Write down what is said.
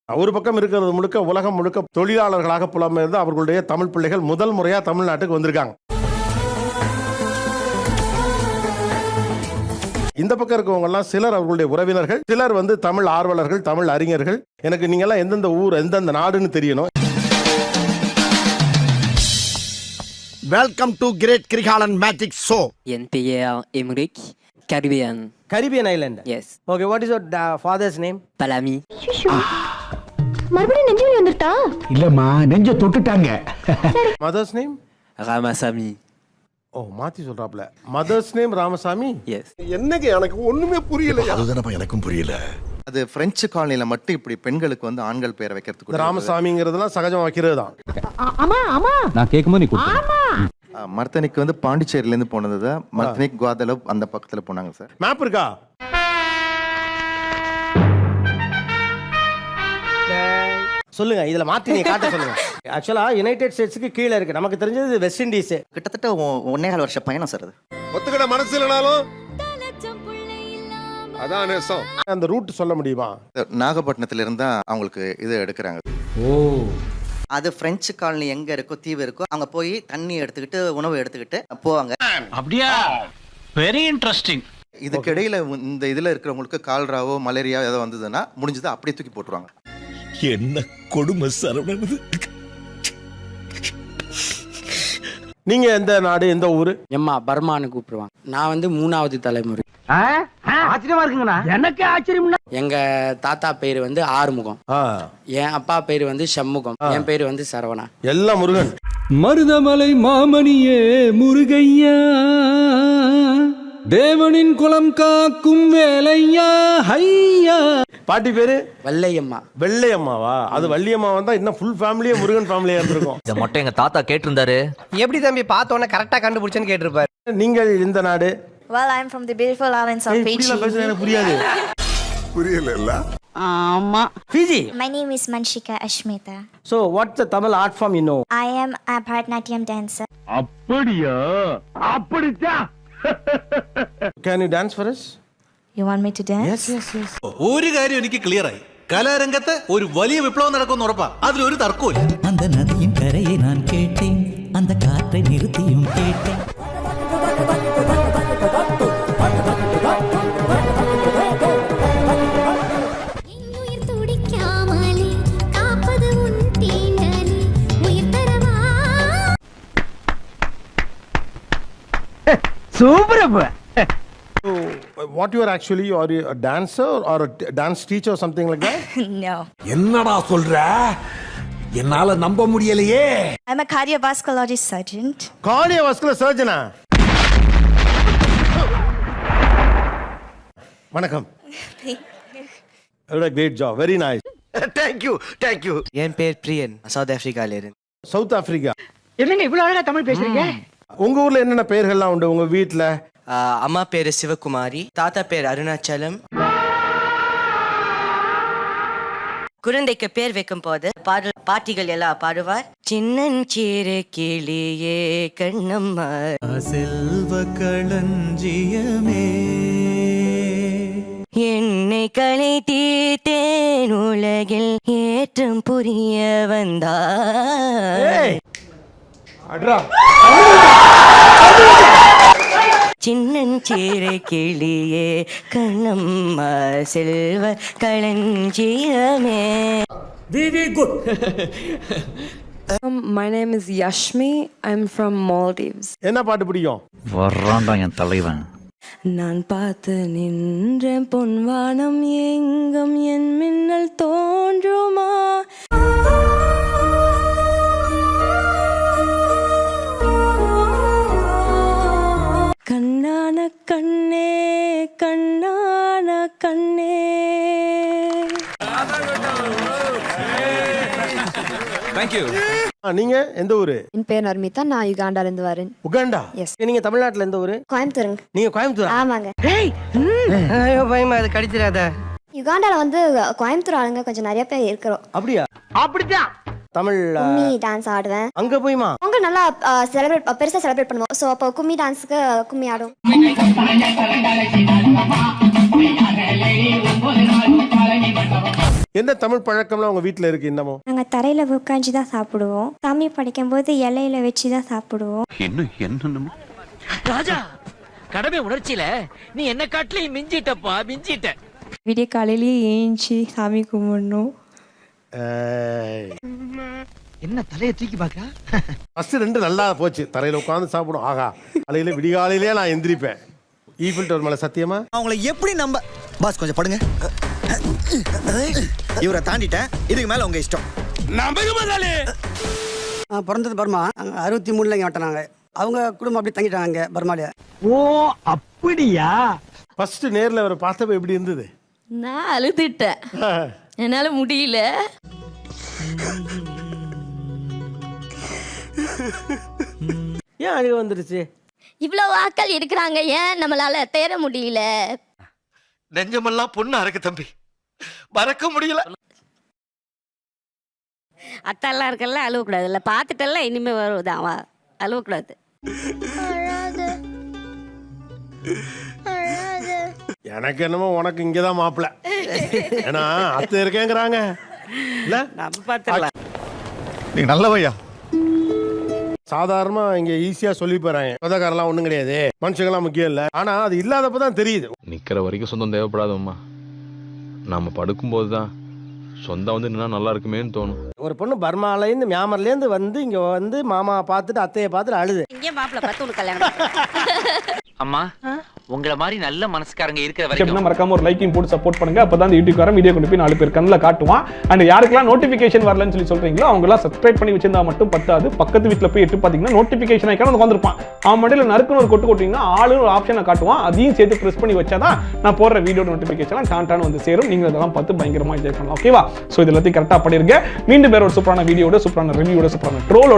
ஒரு பக்கம் இருக்கிறது முழுக்க உலகம் முழுக்க தொழிலாளர்களாக புலம்பெயர்ந்து அவர்களுடைய தமிழ் பிள்ளைகள் முதல் முறையா தமிழ்நாட்டுக்கு வந்திருக்காங்க. இந்த பக்கம் இருக்கவங்க எல்லாம் சிலர் அவர்களுடைய உறவினர்கள், சிலர் வந்து தமிழ் ஆர்வலர்கள், தமிழ் அறிஞர்கள். எனக்கு நீங்க எல்லாம் எந்தெந்த ஊர் எந்தெந்த நாடுன்னு தெரியணும். Welcome to Great Krigalan Magic Show. NPR Emmerich, Caribbean. Caribbean island. Yes. Okay, what is your father's name? Palami. மறுபடியும் நெஞ்சு வலி வந்துட்டா? இல்லம்மா நெஞ்ச தொட்டுட்டாங்க. Mother's name Ramasamy. ஓ மாத்தி சொல்றாப்ல. Mother's name Ramasamy. Yes. என்னங்க எனக்கு ஒண்ணுமே புரியல. அதுதானப்பா எனக்கும் புரியல. அது பிரெஞ்சு காலனில மட்டும் இப்படி பெண்களுக்கு வந்து ஆண்கள் பேரை வைக்கிறதுக்கு இந்த ராமசாமிங்கிறதுலாம் சகஜமா வைக்கிறது தான். ஆமா ஆமா நான் கேக்கும்போது நீ கொடுத்த. ஆமா. மர்த்தனிக்கு வந்து பாண்டிச்சேரியில இருந்து போனது. மர்த்தனிக் குவாதலப் அந்த பக்கத்துல போனாங்க சார். மேப் இருக்கா? சொல்லுங்க, இதுல மாத்தி நீங்க காட்ட சொல்லுங்க. ஆக்சுவலா யுனைடெட் ஸ்டேட்ஸ்க்கு கீழ இருக்கு. நமக்கு தெரிஞ்சது வெஸ்ட் இண்டீஸ். கிட்டத்தட்ட 1.5 வருஷ பயணம் சார் அது. ஒத்துக்கிட மனசு இல்லனாலும் அதான் நேசம். அந்த ரூட் சொல்ல முடியுமா? நாகப்பட்டினத்துல இருந்தா அவங்களுக்கு இது எடுக்கிறாங்க. ஓ அது பிரெஞ்சு காலனி எங்க இருக்கோ தீவு இருக்கோ அங்க போய் தண்ணி எடுத்துக்கிட்டு உணவு எடுத்துக்கிட்டு போவாங்க. அப்படியா? Very interesting. இதுக்கு இடையில இந்த இதுல இருக்கிறவங்களுக்கு கால்ராவோ மலேரியா ஏதோ வந்ததுன்னா முடிஞ்சது அப்படியே தூக்கி போட்டுருவாங்க. என்ன கொடுமை சரவணன். நீங்க எந்த நாடு எந்த ஊரு? எம்மா பர்மான்னு கூப்பிடுவாங்க. நான் வந்து 3வது தலைமுறை. ஆச்சரியமா இருக்குங்கண்ணா. எனக்கு ஆச்சரியம்னா எங்க தாத்தா பேரு வந்து ஆறுமுகம், என் அப்பா பேரு வந்து சண்முகம், என் பேரு வந்து சரவணா. எல்லாம் முருகன். மருதமலை மாமணியே முருகையா, தேவனின் குலம் காக்கும் வேலையா ஹையா. பாட்டி பேரு வல்லையம்மா. வெள்ளையம்மாவா? அது வள்ளியம்மா வந்தா இன்னும் ஃபுல் ஃபேமிலியே முருகன் ஃபேமிலியா இருந்திருக்கும். இத மட்டும் எங்க தாத்தா கேட்டிருந்தாரு. எப்படி தம்பி பார்த்தோன்னே கரெக்டா கண்டுபிடிச்சேன்னு கேட்டிருப்பாரு. நீங்கள் இந்த நாடு? Well, I'm from the beautiful islands of Fiji. எனக்கு புரியாது. புரியல. ஆமா. Fiji. My name is Manshika Ashmita. So, what's the Tamil art form you know? I am a Bharatanatyam dancer. அப்படியா? அப்படிச்சா? Can you dance for us? You want me to dance? Yes. ഒരു കാര്യം എനിക്ക് clear ആയി. കലാരംഗത്ത് ഒരു വലിയ വിപ്ലവം നടക്കുമെന്ന് ഉറപ്പാ. അതിലൊരു തർക്കവും ഇല്ല. அந்த நதியின் கரையை நான் கேட்டேன், அந்த காற்றை நிறுத்தியும் கேட்டேன். சூப்பர் அப்ப. So, what you are actually, are you a dancer or a dance teacher or something like that? No. என்னடா சொல்ற? என்னால நம்ப முடியலையே. I'm a cardiovascular surgeon. Cardiovascular surgeon. வணக்கம். Great job. Very nice. Thank you. என் பேர் பிரியன், south ஆப்பிரிக்கால இருந்து. South Africa. என்னங்க இவ்வளவு அழகா தமிழ் பேசுறீங்க? உங்க ஊர்ல என்னென்ன பெயர்கள்லாம் உண்டு உங்க வீட்டுல? அம்மா பேரு சிவகுமாரி, தாத்தா பேர் அருணாச்சலம். குழந்தைக்கு பேர் வைக்கும் போது பாட்டிகள் எல்லாம் பாடுவார். சின்னஞ்சீர கிளியே கண்ணம்மா செல்வ களஞ்சியமே, என்னை களை தீர்த்தேன் உலகில் ஏற்றம் புரிய வந்தார். சின்னஞ்சீர கிளியே கண்ணம்மா செல்வ களஞ்சியமே. Very good. My name is Yashmi. I'm from Maldives. என்ன பாட்டு பிடிக்கும்? வர்றான்டா என் தலைவன். நான் பார்த்து நின்ற பொன்வானம் எங்கும் என் மின்னல் தோன்றுமா? கண்ணான கண்ணே கண்ணான கண்ணே. நீங்க எந்த ஊரு? என் பேர் நர்மிதா. நான் யுகாண்டால இருந்து வரேன். உகாண்டா? Yes. நீங்க தமிழ்நாட்டுல எந்த ஊரு? கோயம்புத்தூருங்க. நீங்க கோயம்புத்தூரா? ஆமாங்க. ஐயோ பயமா, அது கடிச்சிராத. யுகாண்டால வந்து கோயம்புத்தூர் ஆளுங்க கொஞ்சம் நிறைய பேர் இருக்கிறோம். அப்படியா? அப்படிதான். தமிழ் கும்மி டான்ஸ் ஆடுவேன். அங்க போயுமா? அவங்க நல்லா பெருசா செலிப்ரேட் பண்ணுவோம். ஸோ அப்போ கும்மி டான்ஸுக்கு கும்மி ஆடும். என்ன தமிழ் பழக்கம்லாம் உங்க வீட்ல இருக்கு இன்னமும்? நாங்கள் தரையில் உட்காந்து தான் சாப்பிடுவோம். சாமி படிக்கும்போது இலையில வச்சு தான் சாப்பிடுவோம். இன்னும் என்னன்னு ராஜா கடமை உணர்ச்சியில நீ என்ன காட்டிலையும் மிஞ்சிட்டப்பா மிஞ்சிட்ட. விடிய காலையிலேயே ஏஞ்சி சாமி கும்பிடணும். என்ன தலையை தூக்கி பாக்கா? ஃபர்ஸ்ட் 2 நல்லா போச்சு. தரையில உட்கார்ந்து சாப்பிடும். ஆகா, காலையில விடிகாலையிலே நான் எந்திரிப்பேன். ஈஃபில் டவர் மேல சத்தியமா? அவங்கள எப்படி நம்ப? பாஸ் கொஞ்சம் படுங்க. இவரை தாண்டிட்டேன். இதுக்கு மேல உங்க இஷ்டம். பிறந்தது பர்மா. 63ல இங்க வந்துட்டாங்க. அவங்க குடும்பம் அப்படி தங்கிட்டாங்க அங்க பர்மால. ஓ அப்படியா? ஃபர்ஸ்ட் நேர்ல அவரை பார்த்தப்ப எப்படி இருந்தது? நான் அழுதுட்டேன், என்னால் முடியல. ஏன் அழுக வந்துருச்சு? இவ்வளோ ஆட்கள் இருக்கிறாங்க, ஏன் நம்மளால தேர முடியல? நெஞ்சமெல்லாம் பொண்ணு அறக்கு தம்பி, மறக்க முடியல. அத்தெல்லாம் இருக்கல, அழுவக்கூடாது. இல்லை பார்த்துட்டெல்லாம் இனிமே வருவதான், அழுவக்கூடாது. எனக்கு என்னமோ உனக்கு இங்கதான் மாப்பிள்ள. ஏன்னா அத்தை இருக்கேங்கிறாங்க. இல்ல நம்ம பார்த்துக்கலாம். நீங்க நல்லவையா. சாதாரணமா இங்க ஈஸியா சொல்லி போறாங்க, சொந்தக்காரெல்லாம் ஒண்ணும் கிடையாது, மனுஷங்களாம் முக்கியம் இல்ல. ஆனா அது இல்லாதப்பதான் தெரியுது. நிக்கிற வரைக்கும் சொந்தம் தேவைப்படாதம்மா. நாம படுக்கும்போது தான் சொந்தம் வந்து நின்னா நல்லா இருக்குமேன்னு தோணும். ஒரு பொண்ணு பர்மாலேருந்து மியாமர்லேருந்து வந்து இங்கே வந்து மாமா பார்த்துட்டு அத்தையை பார்த்துட்டு அழுது. இங்கே மாப்பிள்ள பார்த்து உனக்கு கல்யாணம். அம்மா உங்கள மாதிரி நல்ல மனசுக்காரங்க இருக்கிற வரைக்கும் மறக்காம ஒரு லைக்கையும் போட்டு சப்போர்ட் பண்ணுங்க. அப்பதான் இந்த யூடியூப் வீடியோ கொண்டு போய் 4 பேர் கண்ணில் காட்டுவான். அண்ட் யாருக்கெல்லாம் நோட்டிபிகேஷன் வரலன்னு சொல்லி சொல்றீங்களோ அவங்க எல்லாம் சப்ஸ்கிரைப் பண்ணி வச்சிருந்தா மட்டும் பத்தாது. பக்கத்து வீட்டில் போய் எட்டு பாத்தீங்கன்னா நோட்டிபிகேஷன் ஐக்கான வந்து வந்திருப்பான். அவன் மண்டியில் நறுக்குன்னு ஒரு கொட்டு கொட்டிங்கன்னா ஆளுன்னு ஒரு ஆப்ஷனை காட்டுவான். அதையும் சேர்த்து பிரஸ் பண்ணி வச்சாதான் நான் போடுற வீடியோ நோட்டிபிகேஷன் டான் வந்து சேரும். நீங்க அதெல்லாம் பார்த்து பயங்கரமா என்ஜாய் பண்ணலாம். ஓகேவா? சோ இது எல்லாத்தையும் கரெக்டா பண்ணிருங்க. மீண்டும் வேற ஒரு சூப்பரான வீடியோட, சூப்பரான ரிவ்யூட, சூப்பரான ட்ரோலோட